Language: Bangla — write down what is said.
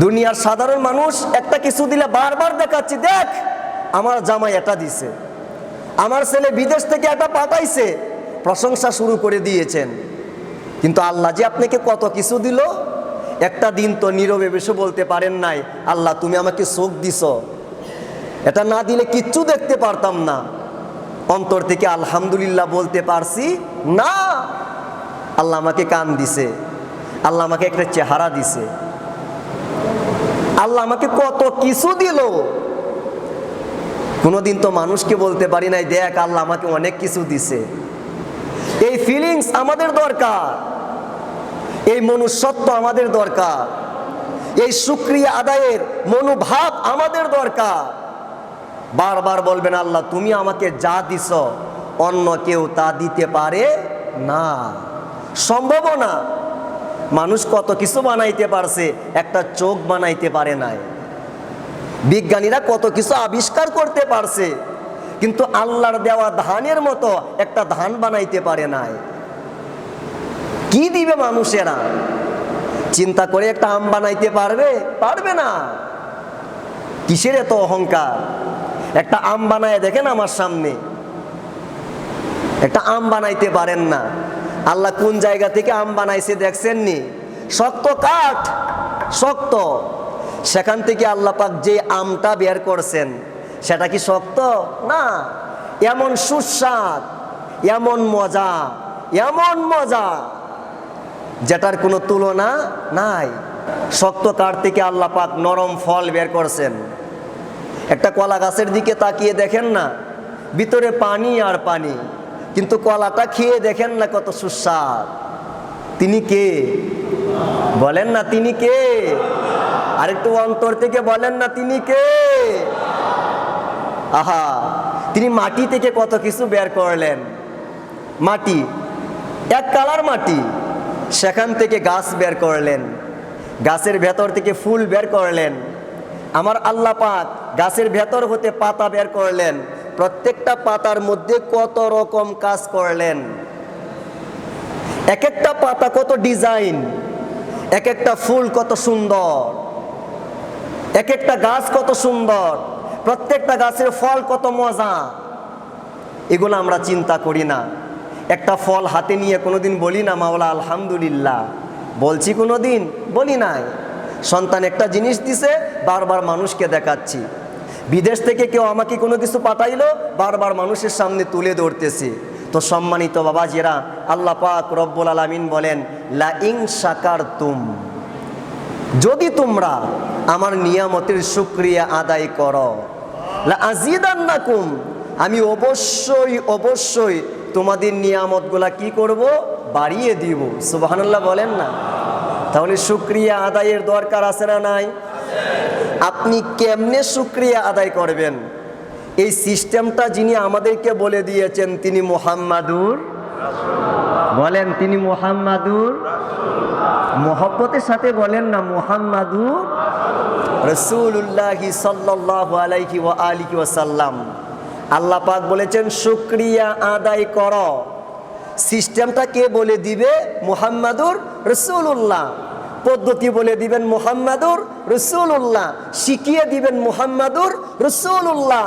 দুনিয়ার সাধারণ মানুষ একটা কিছু দিলে বারবার দেখাচ্ছি, দেখ আমার জামাই এটা দিছে, আমার ছেলে বিদেশ থেকে এটা পাঠাইছে, প্রশংসা শুরু করে দিয়েছেন। কিন্তু আল্লাহ যে আপনাকে কত কিছু দিল, একটা দিন তো নীরবে বসে বলতে পারেন নাই, আল্লাহ তুমি আমাকে চোখ দিছ, এটা না দিলে কিচ্ছু দেখতে পারতাম না। অন্তর থেকে আলহামদুলিল্লাহ বলতে পারছি না। আল্লাহ আমাকে কান দিছে, আল্লাহ আমাকে একটা চেহারা দিছে, আল্লাহ আমাকে কত কিছু দিল। কোনোদিন তো মানুষকে বলতে পারি নাই, দেখ আল্লাহ আমাকে অনেক কিছু দিছে। এই ফিলিংস আমাদের দরকার, এই মনুষ্যত্ব আমাদের দরকার, এই শুকরিয়া আদায়ের মনোভাব আমাদের দরকার। বারবার বলবেন, আল্লাহ তুমি আমাকে যা দিছ অন্য কেউ তা দিতে পারে না, সম্ভব না। মানুষ কত কিছু বানাইতে পারছে, একটা চোখ বানাইতে পারে নাই। বিজ্ঞানীরা কত কিছু আবিষ্কার করতে পারছে, কিন্তু আল্লাহর দেওয়া ধানের মতো একটা ধান বানাইতে পারে নাই। কি দিবে মানুষেরা? চিন্তা করে একটা আম বানাইতে পারবে? পারবে না। কিসের এত অহংকার? একটা আম বানায় দেখেন আমার সামনে, একটা আম বানাইতে পারেন না। আল্লাহ কোন জায়গা থেকে আম বানাইছে দেখছেন নি? শক্ত কাঠ, শক্ত, সেখান থেকে আল্লাহ পাক যে আমটা বের করছেন সেটা কি শক্ত না? এমন সুস্বাদ, এমন মজা, এমন মজা যেটার কোনো তুলনা নাই। শক্ত কাঠ থেকে আল্লাহ পাক নরম ফল বের করছেন। একটা কলা গাছের দিকে তাকিয়ে দেখেন না, ভিতরে পানি আর পানি, কিন্তু কলাটা খেয়ে দেখেন না কত সুস্বাদ। তিনি কে? বলেন না তিনি কে? আরেকটু অন্তর থেকে বলেন না তিনি কে? আহা, তিনি মাটি থেকে কত কিছু বের করলেন। মাটি, এক কালার মাটি, সেখান থেকে গাছ বের করলেন, গাছের ভেতর থেকে ফুল বের করলেন। আমার আল্লাহ পাক গাছের ভেতর হতে পাতা বের করলেন, প্রত্যেকটা পাতার মধ্যে কত রকম কাজ করলেন। এক একটা পাতা কত ডিজাইন, এক একটা ফুল কত সুন্দর, এক একটা গাছ কত সুন্দর, প্রত্যেকটা গাছের ফল কত মজা। এগুলো আমরা চিন্তা করি না। একটা ফল হাতে নিয়ে কোনোদিন বলি না মাওলা আলহামদুলিল্লাহ? বলছি কোনোদিন? বলি নাই। সন্তান একটা জিনিস দিছে, বারবার মানুষকে দেখাচ্ছি। বিদেশ থেকে কেউ আমাকে কোনো কিছু পাঠাইলো, বারবার মানুষের সামনে তুলে ধরতেছি। তো সম্মানিত বাবাজিরা, আল্লাহ পাক রব্বুল আলামিন বলেন, লা ইন শাকারতুম, যদি তোমরা আমার নিয়ামতের শুকরিয়া আদায় করো, লা আজিদান্নাকুম, আমি অবশ্যই অবশ্যই তোমাদের নিয়ামতগুলা কি করব? বাড়িয়ে দিব। সুবহানাল্লাহ বলেন না? তাহলে শুকরিয়া আদায়ের দরকার আছে না নাই? আপনি কেমনে শুকরিয়া আদায় করবেন? এই সিস্টেমটা যিনি আমাদেরকে বলে দিয়েছেন তিনি মুহাম্মাদুর, বলেন তিনি মুহাম্মাদুর, মহব্বতের সাথে বলেন না মুহাম্মাদুর রাসূলুল্লাহ সাল্লাল্লাহু আলাইহি ওয়া আলিহি ওয়াসাল্লাম। আল্লাহ পাক বলেছেন শুকরিয়া আদায় করো। সিস্টেমটা কে বলে দিবে? মুহাম্মাদুর রাসূলুল্লাহ। পদ্ধতি বলে দিবেন মুহাম্মাদুর রাসূলুল্লাহ, শিখিয়ে দিবেন মুহাম্মাদুর রাসূলুল্লাহ।